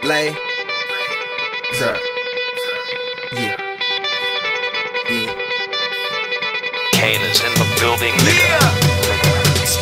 Lay. What's up? Yeah. Yeah. Kane is in the building, nigga.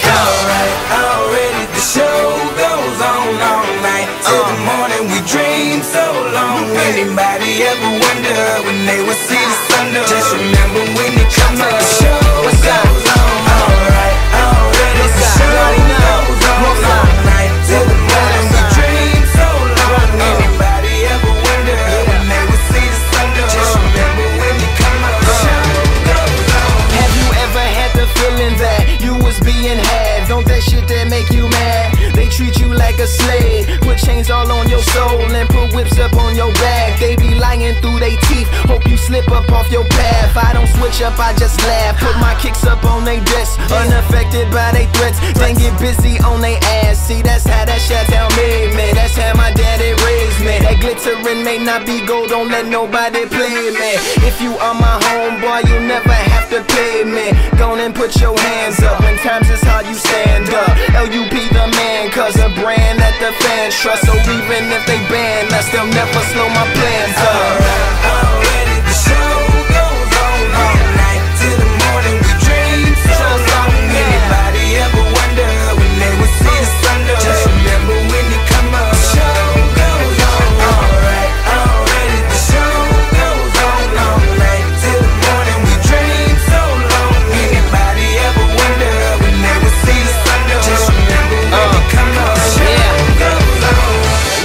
Alright, already the show goes on all night. Till the morning we dream so long. Anybody ever wonder when they will see the sun? Just remember when it comes to the show goes on. Alright, already the show goes on all night. Till the morning we dream so long. Anybody ever wonder when they will see the sun? Just remember when it comes to the show goes on. Have you ever had the feeling that you was being had? Don't that shit that make you mad? They treat you like a slave, put chains all on your soul and put whips up on your back. They be lying through they teeth, hope you slip up off your path. I don't switch up, I just laugh, put my kicks up on they desk, unaffected by they threats, then get busy on they ass. See, that's how that Chi-Town made me, that's how my daddy raised me. That glittering may not be gold, don't let nobody play me. If you are my homeboy, you never have to pay me. Go and put your hands up, when times is hard you stand up. LUP the man, cause a brand that the fans trust. So even if they ban us, they'll never slow my plans up. Already the show goes on all night. Till the morning we dream so long. Anybody ever wonder when they will see the sun? Just remember when you come up, the show goes on. Alright, already the show goes on all night. Till the morning we dream so long. Anybody ever wonder when they will see the sun? Just remember when you come up, the show goes on.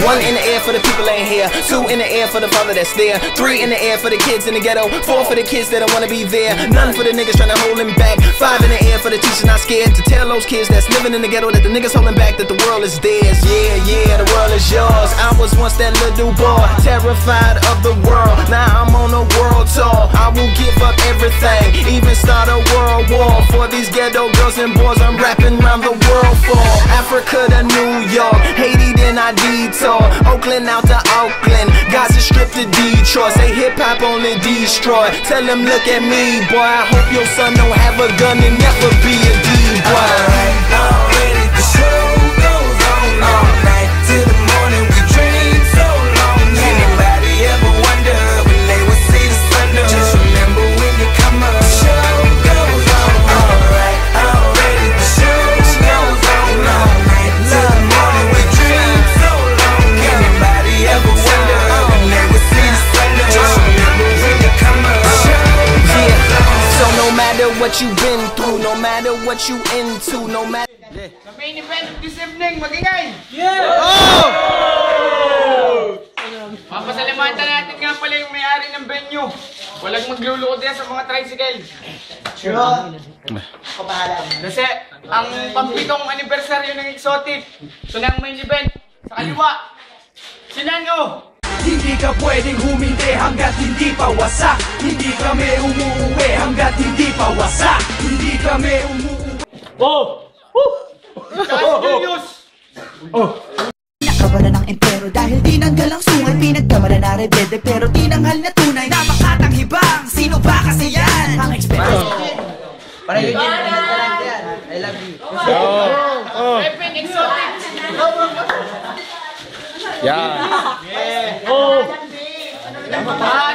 One in the air for the people ain't here, two in the air for the father that's there, three in the air for the kids in the ghetto, four for the kids that don't wanna be there, none for the niggas trying to hold them back, five in the air for the teacher not scared to tell those kids that's living in the ghetto that the niggas holding back, that the world is theirs. Yeah, yeah, the world is yours. I was once that little boy, terrified of the world. Now I'm on a world tour. I will give up everything, even start a world war for these ghetto girls and boys I'm rapping around the world for. Africa to New York, Haiti then I detour, Oakland out to Oakland, Gaza Strip to Detroit. Say hip hop only destroy. Tell them look at me, boy. I hope your son don't have a gun and never be a D-boy. Alright, already the show goes on all night. Till the morning we dream so long. Anybody ever wonder when they will see the sun? Just remember when you come up, the show goes on. Alright, already the show goes on all night. Till the morning we dream so long. Anybody ever wonder when they will see the sun? Just remember when you come up, the show goes on. So no matter what you've been through, no matter what you into, no matter. The main event of this evening, magingay! Yeah! Papasalamatan natin nga pala yung may-ari ng venue. Walang maglulukod yan sa mga tricycle. Sure. Kasi ang pampitong anibersaryo ng Exotic, ito na ang main event. Sa kaliwa, Sinano! Hindi ka pwedeng humindi hanggat hindi pa wasak. Hindi kami umuuwi hanggat hindi pa wasak. Hindi kami umuuwi. Serious! Nakawala ng empero dahil tinanggal ang sungay. Pinagkamala na rebelde pero tinanghal na tunay. Napakatanghibang, sino ba kasi yan? Ang eksperto. Para yun yan, I love you. Weapon Exotic!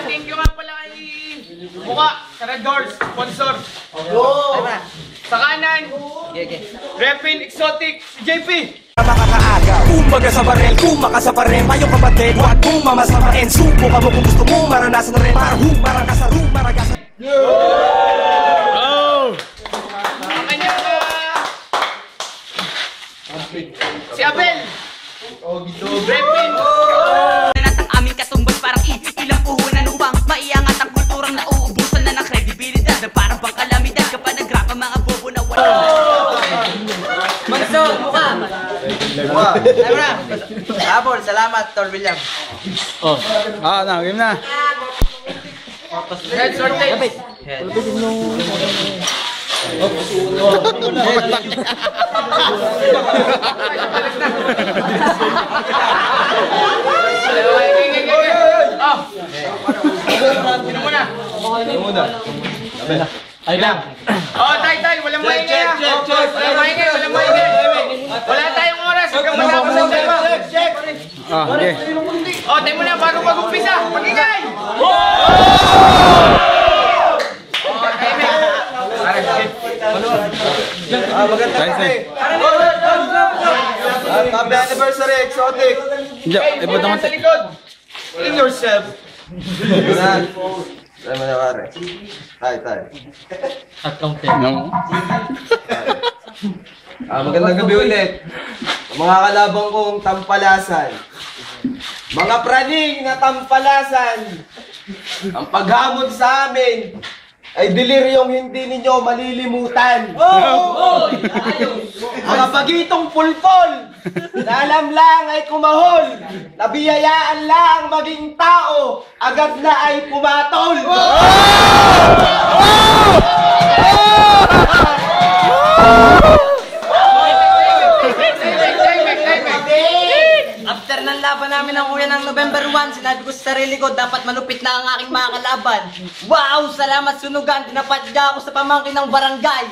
Thank you nga pala kay Buka, sa Red Doors, sponsor. Sa kanan, Weapon Exotic, si JP. Kumbaga sa barel, kumaka sa parem. Ayong kapatid, huwag mong mamasamain. Subukan mo kung gusto mong maranasan na rin. Maragasa. Ang kanyang si Abel. Weapon. Ang aming katumbas parang ilang puhunan upang maiangat ang kulturang nauubusan na ng kredibilidad na parang pang kalamidad kapag nag-rap ang mga bobo na wala. Magso, mukha! Abol, salamat, Tor William. Game na. Head sorted. Ay lang. Oh, tay, walang maingay. Walang maingay. Wala tayong oras. Hanggang matapos ang dalawa. Okay. tayo muna bago mag-umpisa. Pag-ingay! Maganda kasi. Happy anniversary, exotic. Iba naman sa likod. In yourself. Tayo mo na pare. Tayo. No. Magandang gabi ulit. Mga kalabang kong tampalasan. Mga praning na tampalasan. Ang paghamon sa amin ay deliryong hindi ninyo malilimutan. Mga bagitong pulpol na alam lang ay kumahol, nabiyayaan lang maging tao, agad na ay pumatol. After ng laban namin ng kuya ng November 1, sinabi ko sa sarili ko, dapat malupit na ang aking mga kalaban. Wow! Salamat sunugan! Tinapadya ako sa pamangkin ng barangay!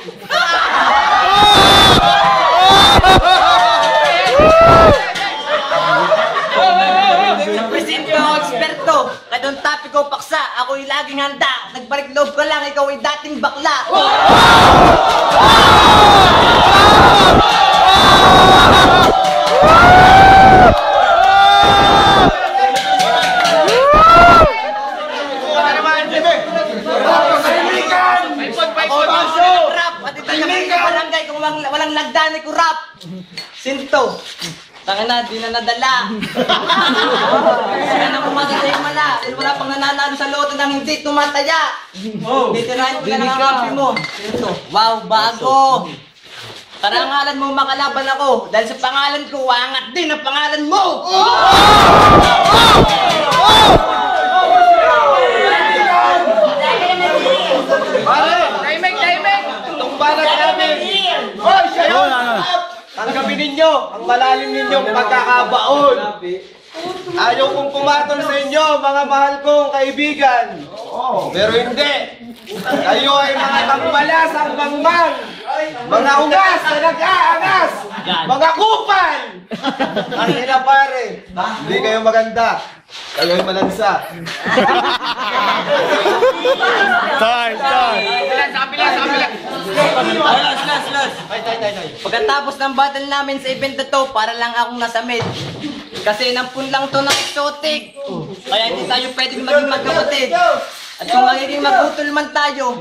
Presento ako eksperto! Kadong topic ko paksa, ako'y laging handa. Nagbalik loob ka lang, ikaw ay dating bakla! Walang lagdani ko rap. Sinto. Tangin na, di na nadala. Kaya na pumatay yung mala. Dahil wala pang nananalo sa loto nang hindi tumataya. Ditirahin ko na ng kampi mo. Sinto. Wow, bago. Karangalan mo makalaban ako. Dahil sa pangalan ko, wangat din ang pangalan mo. Tumbalan namin! Hoy, siya yun! Tanggapin ninyo ang malalim ninyong pagkakabaon. Ayaw kong pumatol sa inyo, mga mahal kong kaibigan. Pero hindi. Kayo ay mga tambalasang mangmang. Mga ungas na nag-aangas. Mga kupal. Ang ina pare, hindi kayo maganda. Kayo'y malansa. Time. Sa kapila. Pagkatapos ng battle namin sa event na to, para lang akong nasa med. Kasi nampun lang to ng exotic. Kaya hindi tayo pwedeng maging magkapatid. At kung magiging magutol man tayo,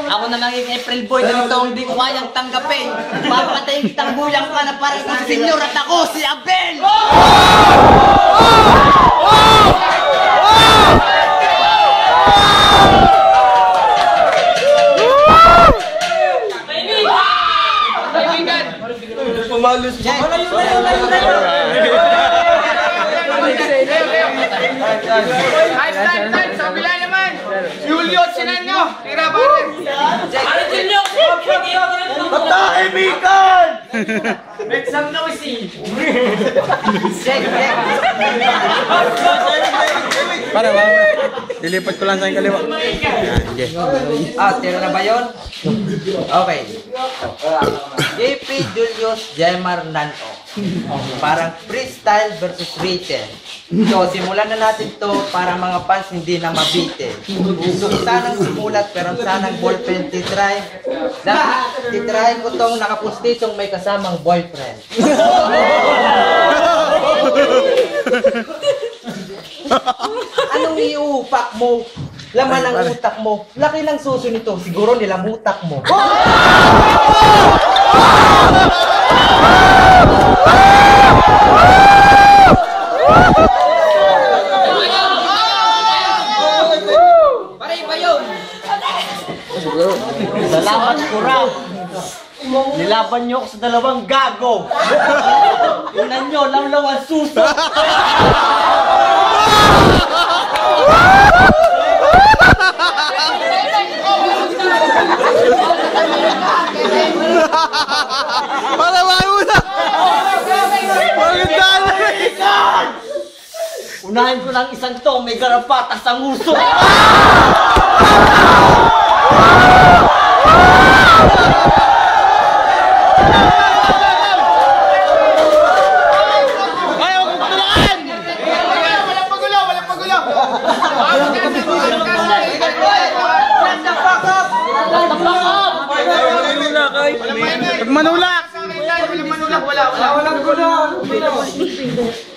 ako na magiging April Boy na ito hindi ko kayang tanggapin. Papatayin kitang buyang ka na parang kung si Senyor at ako si Abel! Pumalos siya. Time. Sa kabila naman. Julio at Sinanyo. Tira pare. Patahimikan! Make some noisy! Para ba? Dilipat ko lang sa kaliwa. Tira na ba yun? Okay. JP Julius Jemar Nano. Parang freestyle versus written. So, simulan na natin to para mga fans hindi na mabitin. Gusto ko sanang simulat pero sanang ballpen titry. Titry ko tong nakapustitong may kasamang boyfriend. Anong iupak mo? Laman ang utak mo. Laki ng suso nito. Siguro nilamutak mo. Paray ba yun? Salamat, Kura. Nilaban niyo ako sa dalawang gago. Tingnan niyo, lawlaw ang suso. Para mauna! Maganda! Unahin ko ng isang to, may garapatas ang uso. Ayaw kong tulaan! manulak! Walang manulak, wala.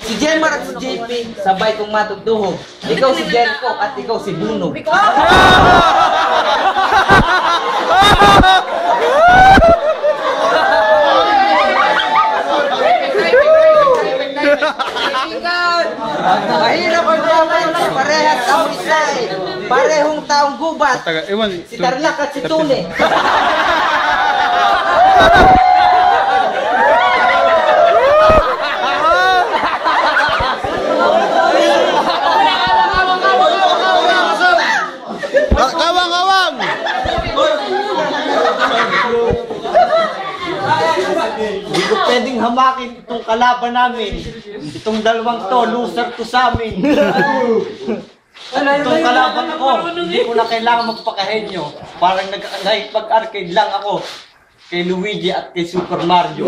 Si Jemar at si JP, sabay kong matutuhog. Ikaw si Jericho at ikaw si Bunog. Mahirap ang naman, parehas kami isay. Parehong taong gubat. Si Tarlac at si Tune. Kawang! Hindi ko pwedeng hamakin itong kalaban namin. Itong dalawang to, loser to sa amin. Itong kalaban ko, hindi ko na kailangan magpakahenyo. Parang nag-arcade lang ako kay Luigi at kay Super Mario.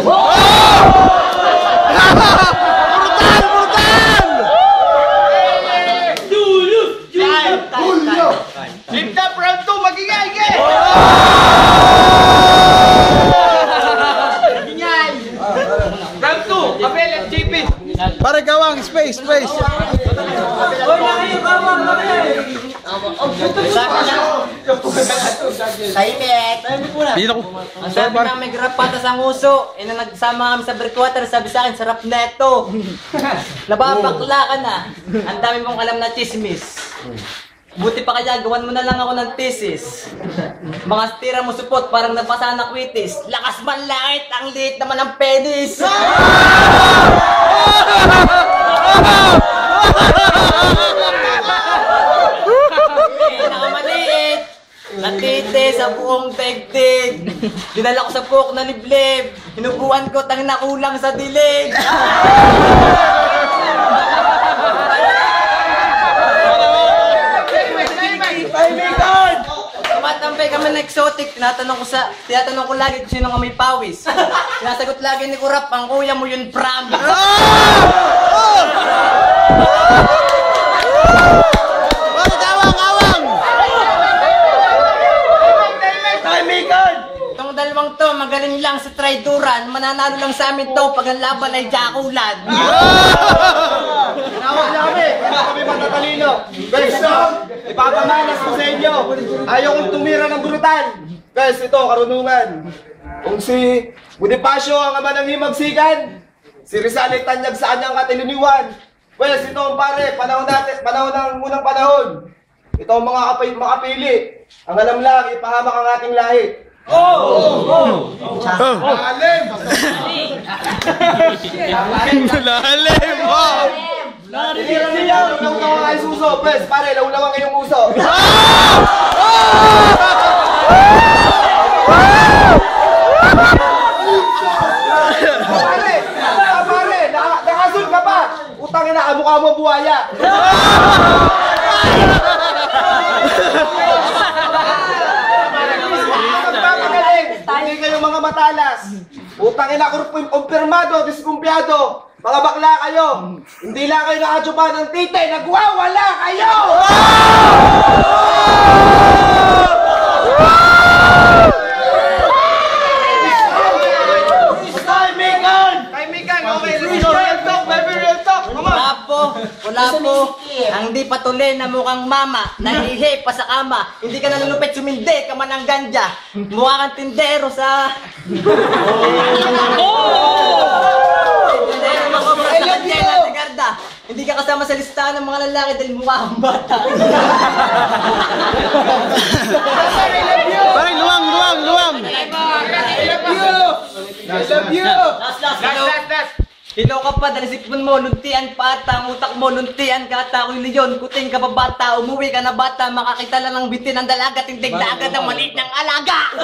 Lift up round 2, magingay! Round 2, Abel at JP. Pare Kawang, space! Tahimik! Dito ko. Ang sabi namin, grab patas ang uso. Nung nagsama kami sa breakwater, sabi sa akin, sarap na ito. Nababakla ka na. Ang dami mong alam na chismis. Buti pa kaya, gawan mo na lang ako ng thesis. Mga tira mo supot, parang nabasa na kwitis. Lakas man langit, ang liit naman ang penis. Nakamaliit. Natite sa buong daigdig. Dinala ko sa puok na liblib. Hinubuan ko, tangin na kulang sa dilig. Tumatampay kami na exotic. Tinatanong ko lagi kung sino nga may pawis. Sinasagot lagi ni Kurap, ang kuya mo yun, promise. Itong dalawang to, magaling lang sa triduran. Mananalo lang sa amin to pag ang laban ay jakulan. Tinawag namin, hindi kami matatalino. Guys, ipapamanas ko sa inyo. Ayaw kong tumira ng brutal. Guys, ito, karunungan. Kung si Bonifacio ang ama ng himagsikan, si Rizal ay tanyag sa kanyang katiliniwan. Guys, ito ang pare, panahon ng unang panahon. Ito ang mga makapili. Ang alam lang, ipahamak ang ating lahi. Lalim! Tinira niya, laulawan kayo suso. Pwes, pare, laulawan kayong uso. Pare, nakasul ka pa. Utangin na, kamukha mo buhaya. Hindi kayo mga matalas. Utangin na, kumpirmado, diskumpiyado. Mga bakla kayo. Hindi lang kayo nakatsupa ng tite. Nagwawala kayo! Timegan, okay. Real talk, baby, real talk. Wala po. Ang di patuloy na mukhang mama, nahihi pa sa kama. Hindi ka nalulupit, sumindi ka man ng ganja. Mukha kang tindero sa... Hindi ka kasama sa listahan ng mga lalaki dahil mukha kang bata. Parang luwang! I love you! Last. Hilaw ka pa, dahil sipon mo, luntian pa ata, ang utak mo, luntian ka ata, ako'y leon, kuting ka pa bata, umuwi ka na bata, makakita lang ng bitin ng dalaga, tindig na agad ng maliit ng alaga!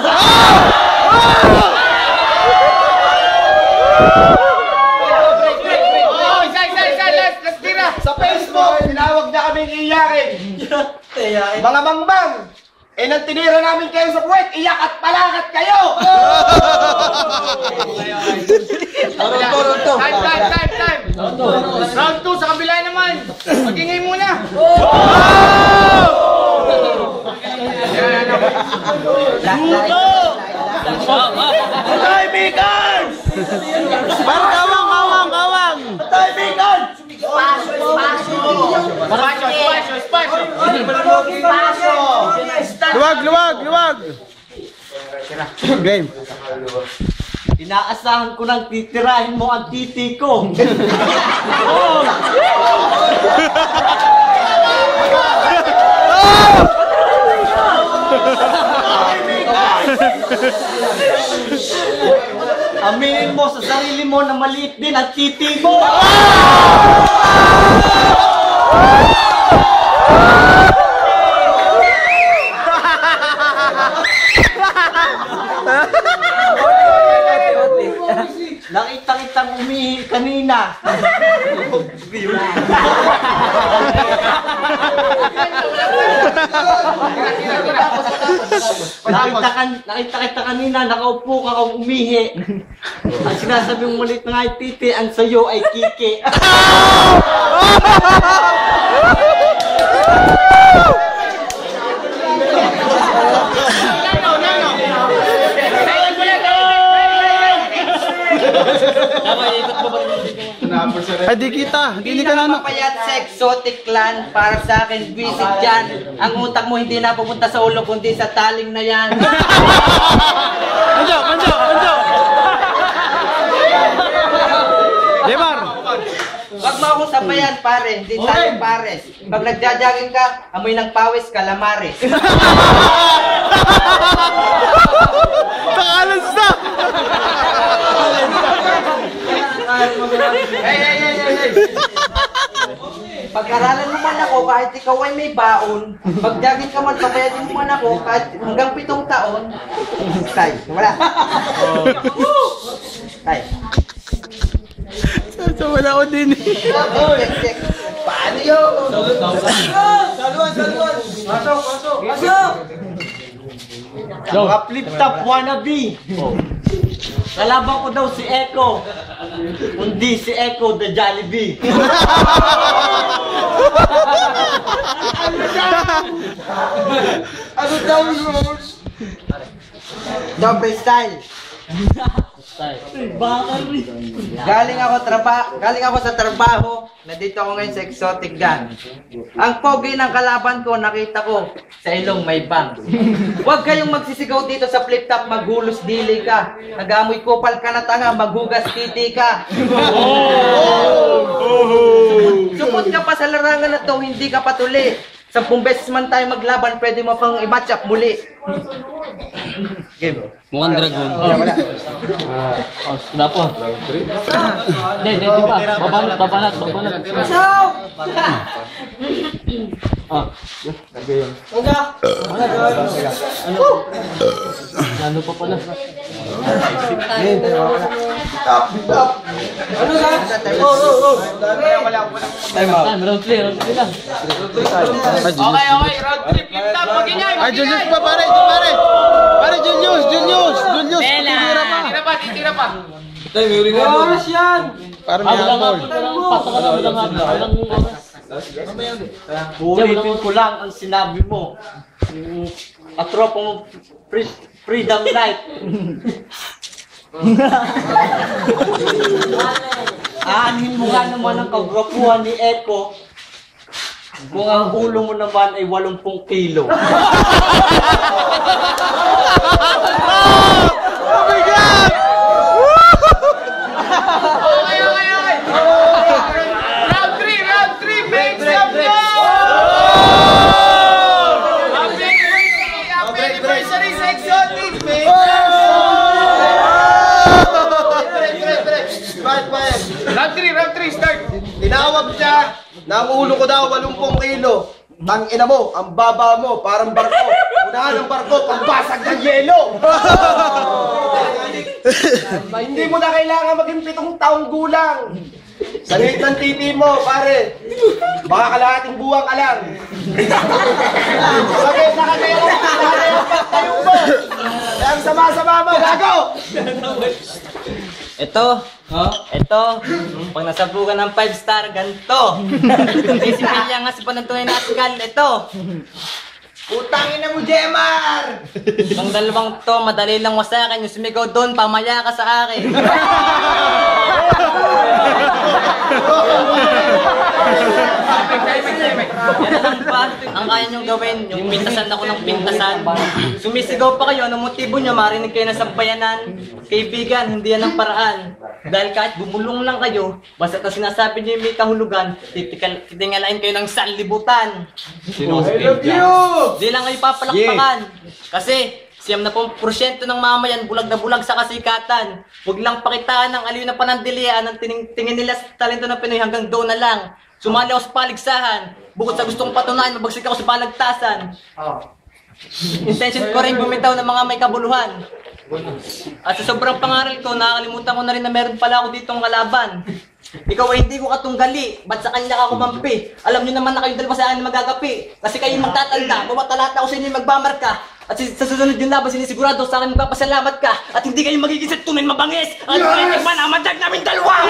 Let's tira! Sa Facebook, tinawag na kami iiyakin. Mga mangbang, nang tinira namin kayo sa puwet, iyak at palakat kayo! Time! Round 2 sa kabila naman! Magingay muna! Tahimikan! Para kawang. Tahimikan! Luwag. Game. Inaasahan ko nang titirahin mo ang titi ko. Oh! Aminin mo sa sarili mo na maliit din ang titi mo. Nakita-kitang umihi kanina. Nakita kita kanina, nakaupo ka kung umihi. Ang sinasabi mong maliit na nga titi, ang sayo ay kiki. Ay, di kita. Hindi ka na. Payat sa exotic clan, para sa akin, visit yan. Ang utak mo hindi na pupunta sa ulo, kundi sa taling na yan. Manjo. Demar. Wag mo akong sabayan, pare. Hindi tayo pares. Pag nagja-jogging ka, amoy ng pawis, calamares. Takalas na. Hey. Pag-aralan mo man ako kahit ikaw ay may baon. Pag-jogging ka man, pabayadin mo man ako kahit hanggang 7 taon. Tay, wala. Tay. Wala ko din. Check. Paano yun? Saluan. Pasok. Mga flip-top wannabe. Kalaban ko daw si Echo. Hindi si Echo the Jollibee. Ano daw yun? Double style. Galing ako sa trabaho, nandito ako ngayon sa exotic gun. Ang pogi ng kalaban ko, nakita ko sa ilong may bang. Huwag kayong magsisigaw dito sa flip top, maghulos dili ka. Nagamoy kupal ka na tanga, maghugas titi ka. Supot ka pa sa larangan na to, hindi ka patuli. 10 beses man tayo maglaban, pwede mo pang i-match up muli. Game. Mukhang dragon. Wala. Wala po. Hindi pa. Babanat. Pasok! Ano pa pala? Round 3 lang. Okay, round 3, flip top, mag-ingay. Ay, Julius pa, pare. Pare, Julius. Titira pa. Oras yan! Para may habol. Ulitin ko lang ang sinabi mo. Atropa mo, Freedom Night. Aanhin mo nga naman ang kagrapuhan ni Echo kung ang ulo mo naman ay 80 kilo. Oh my God! Okay. Round 3, make some noise! Happy anniversary sa exotic, make Round 3, start! Tinawag siya na ang ulo ko daw 80 kilo. Tangina mo, ang baba mo, parang barko. Unahan ng barko, pambasag ng yelo. Hindi mo na kailangan maging 7 taong gulang. Sa liit ng TV mo, pare. Baka kalahating buwang ka lang. Nakagayaw tayo mo. Kaya ang sama-sama mo, gago! Ito, pag nasabugan ng 5-star, ganito. Hindi si Pilya nga si panantunay na askal, ito. Utangin na mo, Jemar! Ang dalawang to, madali lang wasakin. Yung sumigaw doon, pamaya ka sa akin. Yan lang ba? Ang kaya niyong gawin, yung pintasan ako ng pintasan. Sumisigaw pa kayo, anong motibo niyo? Marinig kayo ng sampayanan. Kaibigan, hindi yan ang paraan. Dahil kahit bumulong lang kayo, basta na sinasabi niyo yung may kahulugan, titingalain kayo ng sanlibutan. I love you! Di lang kayo papalakpakan. Kasi, 70% ng mamayan bulag na bulag sa kasikatan. Huwag lang pakitaan ng aliw na panandilian ang tingin nila sa talento ng Pinoy hanggang doon na lang. Sumali ako sa paligsahan. Bukod sa gustong patunayan, mabagsik ako sa balagtasan. Intention ko rin bumitaw ng mga may kabuluhan. At sa sobrang pangaral ko, nakakalimutan ko na rin na meron pala ako ditong kalaban. Ikaw ay hindi ko katunggali, ba't sa kanya ka kumampi? Alam nyo naman na kayong dalawa sa akin magagapi. Kasi kayo magtatanda, bumatalata ako sa inyo magbamarka. At sa susunod yung laban, sinisigurado sa akin magpapasalamat ka. At hindi kayo magiging sa tunay mabangis. At kayo nagmanamandag namin dalawa!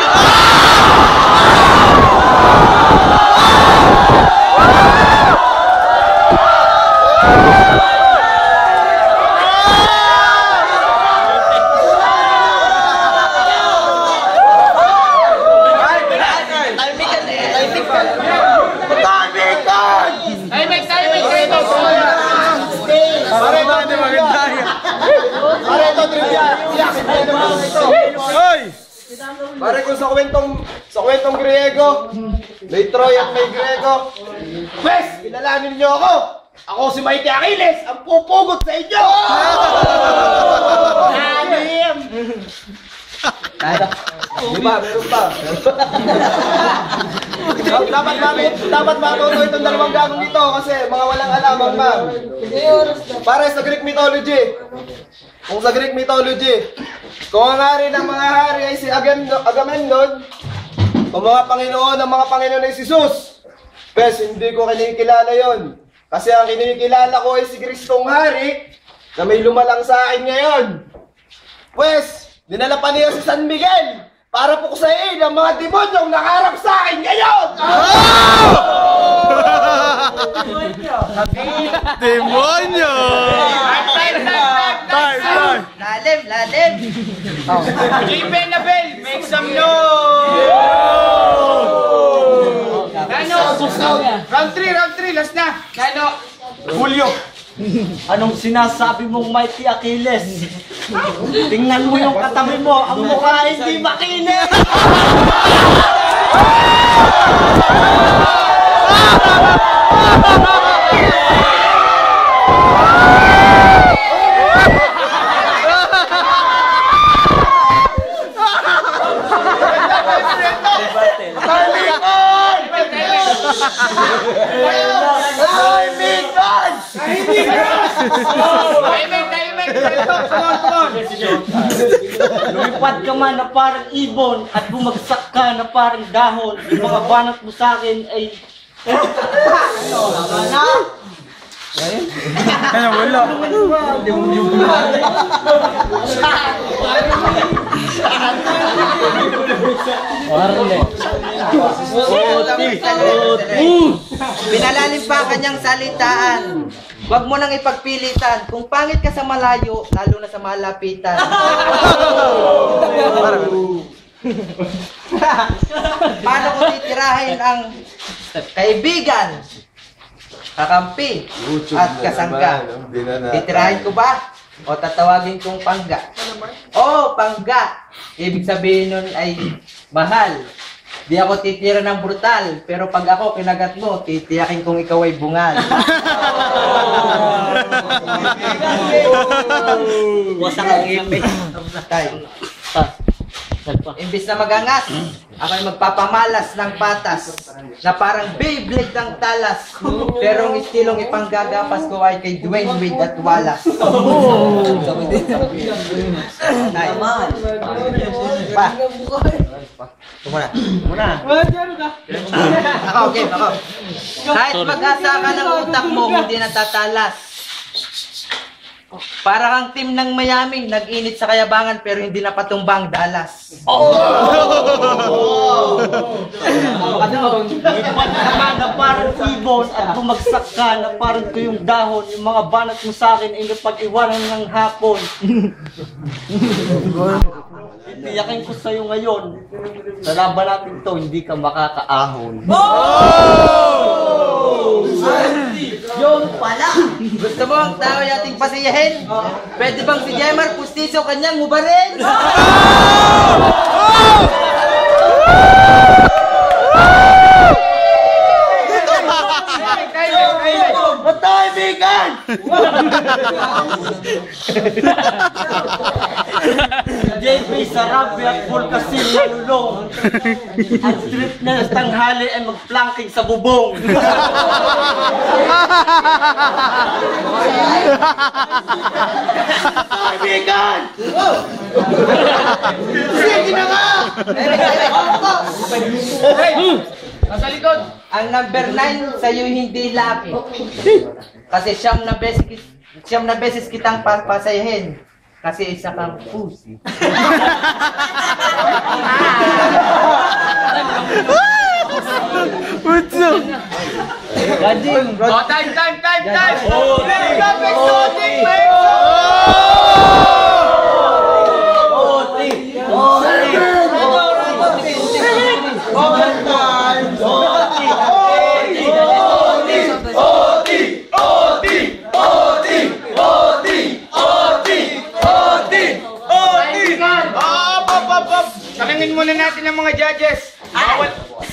Pare kung sa kwentong Griego, may Troy at may Grego. Pwes, kilalanin niyo ako! Ako si Mighty Achilles, ang pupugot sa inyo! Anim! Diba, meron pa. Dapat matuto itong dalawang gagong dito kasi mga walang alaman pa. Pare sa Greek mythology. Kung sa Greek mythology, kung ang hari ng mga hari ay si Agamemnon, kung mga Panginoon ng mga Panginoon ay si Zeus, pes, hindi ko kinikilala yon. Kasi ang kinikilala ko ay si Kristong Hari na may lumalang sa akin ngayon. Pwes, dinala pa niya si San Miguel para puksain ang mga demonyong nakaharap sa akin ngayon! Demonyo! Lalim! JP Nabel, make some noise! Nano? Round 3, last na. Nano? Julio, anong sinasabi mong Mighty Achilles? Tingnan mo yung katabi mo, ang mukha hindi makinis! Lumipad ka man na parang ibon at bumagsak ka na parang dahon. Yung mga banat mo sa akin ay... Ano, wala. Pinalalim pa kanyang salitaan. Huwag mo nang ipagpilitan. Kung pangit ka sa malayo, lalo na sa malapitan. Paano ko titirahin ang kaibigan, kakampi, at kasangga? Titirahin ko ba? O tatawagin kong pangga? Oh, pangga! Ibig sabihin nun ay mahal. Di ako titira ng brutal, pero pag ako kinagat mo, titiyakin kong ikaw ay bungal. Wasak ang ipin. Imbis na magangas, ako ay magpapamalas ng patas na parang Beyblade ng talas. Pero ang istilong ipanggagapas ko ay kay Dwayne Wade at Wallace. Pa. Muna. Ako, okay, ako. Kahit mag-asa ka ng utak mo, hindi natatalas. Para kang team ng Miami, nag-init sa Kayabangan pero hindi napatumbang Dallas. Lipad ka nga na parang ibon at bumagsak ka na parang tuyong dahon. Yung mga banat mo sa akin ay napag-iwanan ng hapon. Titiyakin ko sa'yo ngayon. Sa laban natin to, hindi ka makakaahon. Yung pala! Gusto mo ang tao nating pasiyahin? Pwede bang si Jemar pustiso kanyang hubarin? Matahimikan! JP Sarabi at Paul Casil nalulong. At street na tanghali ay magplanking sa bubong. Matahimikan! Sige na nga! Nasa likod. Ang number 9 sa'yo hindi lucky. Kasi siyam na beses kitang papasayahin. Kasi isa kang pussy. What's up? Gajing. Oh, time! Tanungin muna natin ang mga judges.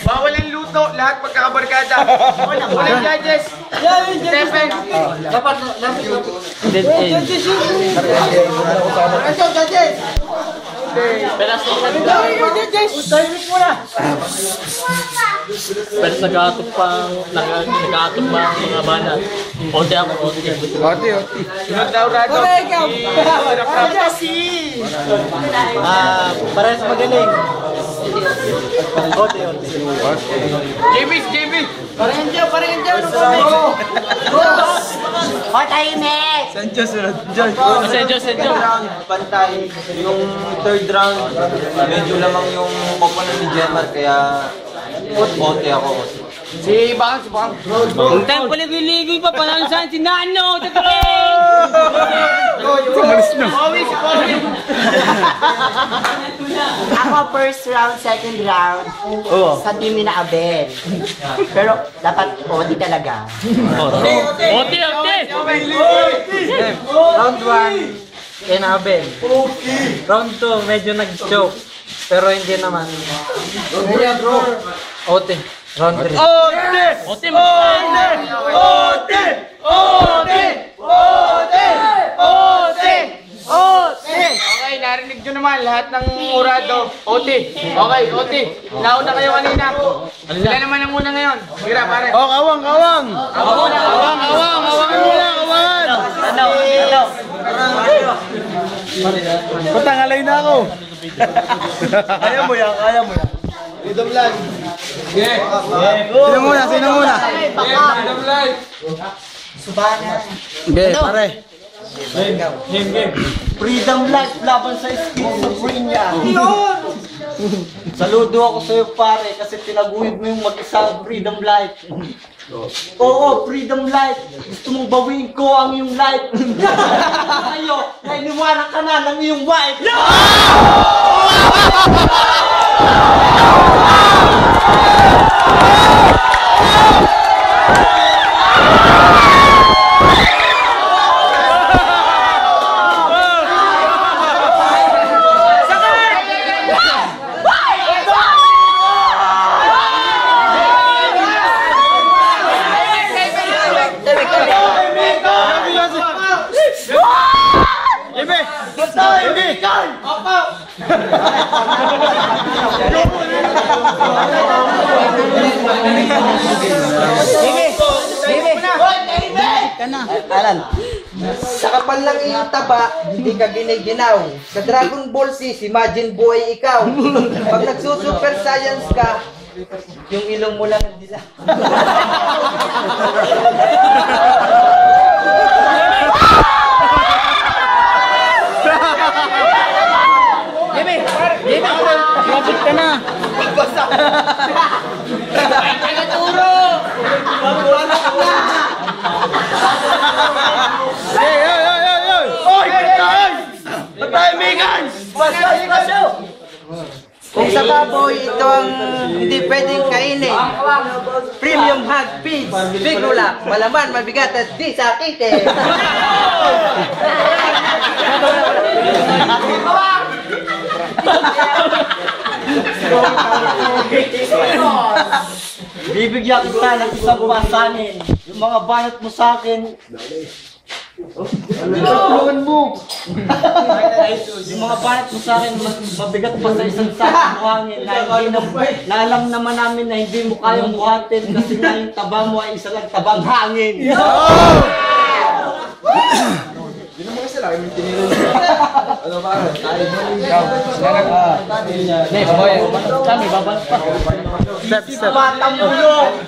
Bawal ang luto, lahat pagkakabarkada. Walang judges. Stephen. Dead end. Pero nag-aatok pa ang mga banat. Ote ako, ote. Sunod daw rado. Parehas magaling. Ote. JB. Parang dyan. O, tahimik! Senjo. Pantay, yung third round, medyo lamang yung opponent ni Jemar, kaya ote ako. Si Bang. Ang time ko ligoy-ligoy pa, panalo saan si Nano! Tatakin! Always. Ako first round, second round sa team ni na Abel. Pero dapat odi talaga. Ote! Round 1, Abel. Round 2, medyo nag-choke. Pero hindi naman. Ote. Round 3. Ote! Okay, narinig nyo naman lahat ng urado. Ote. Okay, Ote. Nauna kayo kanina. Sila naman ang muna ngayon. Mira, pare. Oh, kawang! Ako muna. Ano? Patangalay na ako! Kaya mo yan. Sino muna? Okay, pare. Game. Freedom Life laban sa schizophrenia. Saludo ako sa'yo pare kasi tinaguhid mo yung mag-isa Freedom Life. Oo, Freedom Life. Gusto mong bawiin ko ang iyong life. Ayo, nainiwanan ka na ng iyong wife. Alan, sa kapal ng iyong taba, hindi ka giniginaw. Sa Dragon Ball Z, si Majin Boy ikaw. Pag nagsusuper science ka, yung ilong mo lang ang dila. Jimmy! Lapit ka na! Basta Tagaturo! Hey! Oy! Ba't tayo, Megan? Kung sa baboy, ito ang hindi pwedeng kainin. Premium hog feeds, bigulak, malaman, mabigat at di sakitin. Bibigyan kita ng isang pasanin. Yung mga banat mo sa akin. Tulungan mo! Yung mga banat mo sa akin, mabigat pa sa isang sakong buhangin na alam naman namin na hindi mo kayang buhatin kasi nga yung taba mo ay isa lang tabang hangin. Hindi naman kasi laki yung tinilan. Ano ba? Step. Batang bulong!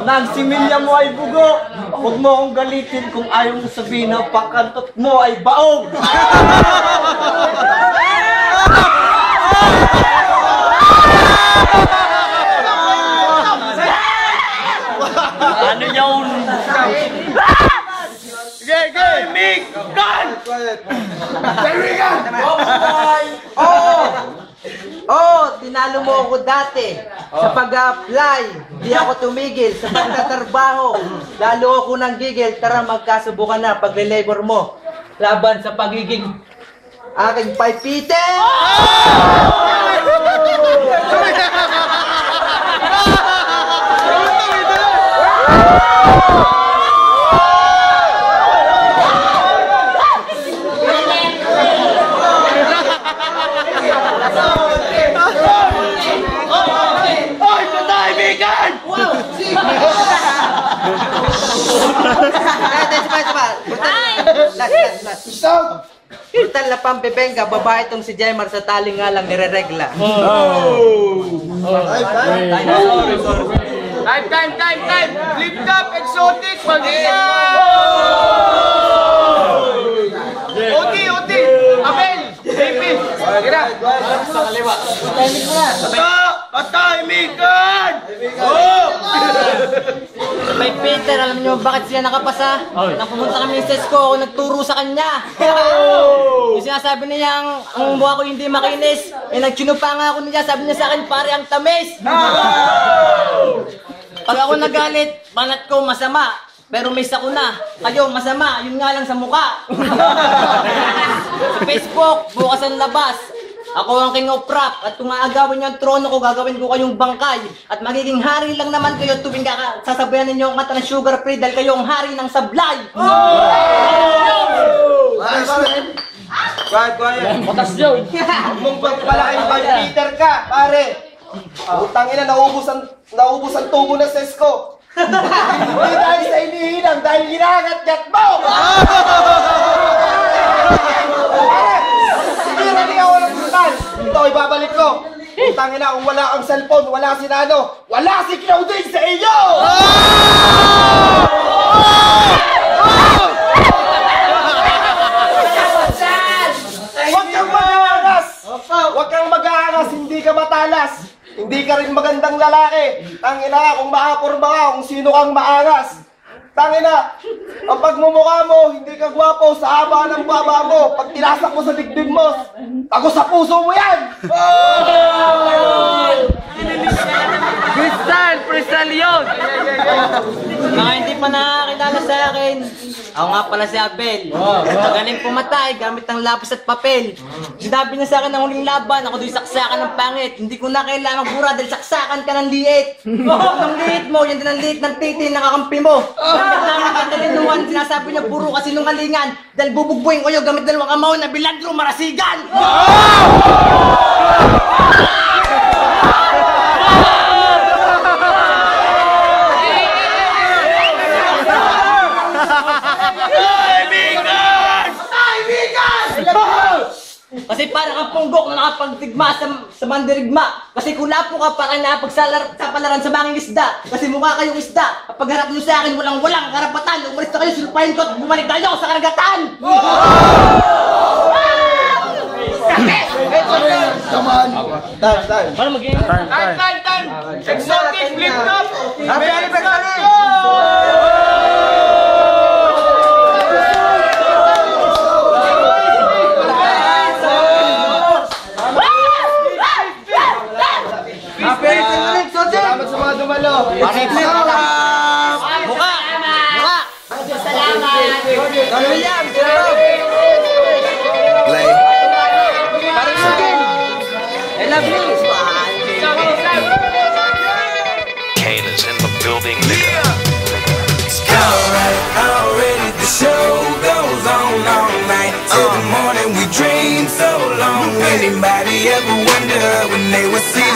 Nagsimilya mo ay bugo! Huwag mo akong galitin kung ayaw mo sabihin na pagkantot mo ay baog! Ano yun? Sige! Mick! Gun! Tinalo mo ako dati sa pag-apply. Di ako tumigil sa pagtatrabaho. Lalo ako nang gigil. Tara magkasubukan na pagle-labor mo. Laban sa pagiging aking paipite! Last. Brutal na pambebenga, babae itong si Jemar sa tali nga lang nireregla. Time! Lift up, exotic, magina! OT! Abel! David! Gira! Sa kaliwa. Patay, Megan! May Peter, alam niyo bakit siya nakapasa? Nang pumunta kami sa Sesko, ako nagturo sa kanya. Yung sinasabi niya, ang mukha ko hindi makinis. Nagtsuno pa nga ako niya, sabi niya sa akin, pare ang tamis. Pag ako nagalit, banat ko masama. Pero miss ako na. Kayo masama, yun nga lang sa mukha. Sa Facebook, bukas ang labas. Ako ang king of rap at kung aagawin niyo ang trono ko, gagawin ko kayong bangkay. At magiging hari lang naman kayo tuwing sasabayan ninyo ang kanta ng Sugar Free dahil kayo ang hari ng sablay. Quiet. Patas yun. Mong pagpalaking Peter ka, pare. Utang ina, naubos ang tubo ng Sesko. Hindi dahil sa inihinang, dahil ginagat-gat mo! Sinira niya ako ng brutal. Ito, ibabalik ko. Utang ina, kung wala ang cellphone, wala si Nano, wala si Claudine sa iyo! Huwag kang mag-aangas, hindi ka matalas. Hindi ka rin magandang lalaki. Tangina, kung maapurba ka, kung sino kang maangas. Tangina, ang pagmumukha mo, hindi ka gwapo sa haba ng baba mo. Pag tinasak mo sa dibdib mo, tago sa puso mo yan! Crystal yun! Mga hindi pa nakakilala sa akin, ako nga pala si Abel. Magaling pumatay gamit ng lapis at papel. Sinabi niya sa akin ng huling laban, ako do'y saksakan ng pangit. Hindi ko na kailangan bura dahil saksakan ka ng liit. Ang liit mo, yan din ang liit ng titi na kakampi mo. Katalinuhan, sinasabi niya puro kasinungalingan. Dahil bubugbuhin ko yung gamit dalawang kamaw na bilandro marasigan. Kasi parang ang punggok na nakapagtigma sa mandirigma. Kasi kulapo ka parang napagsapalaran sa manging isda. Kasi mukha kayong isda. Kapag harap nyo sa akin, walang karapatan. Umalis na kayo, sulupahin ko at bumalik tayo sa karagatan! Paano mag-game? Tan! Exotic flip top! Happy anniversary! Salamat sa mga dumalo. Buka! Salamat! Don William! Play. I love you! Kane is in the building, nigga. Alright, already the show goes on all night till the morning. We dream so long. Anybody ever wonder when they would see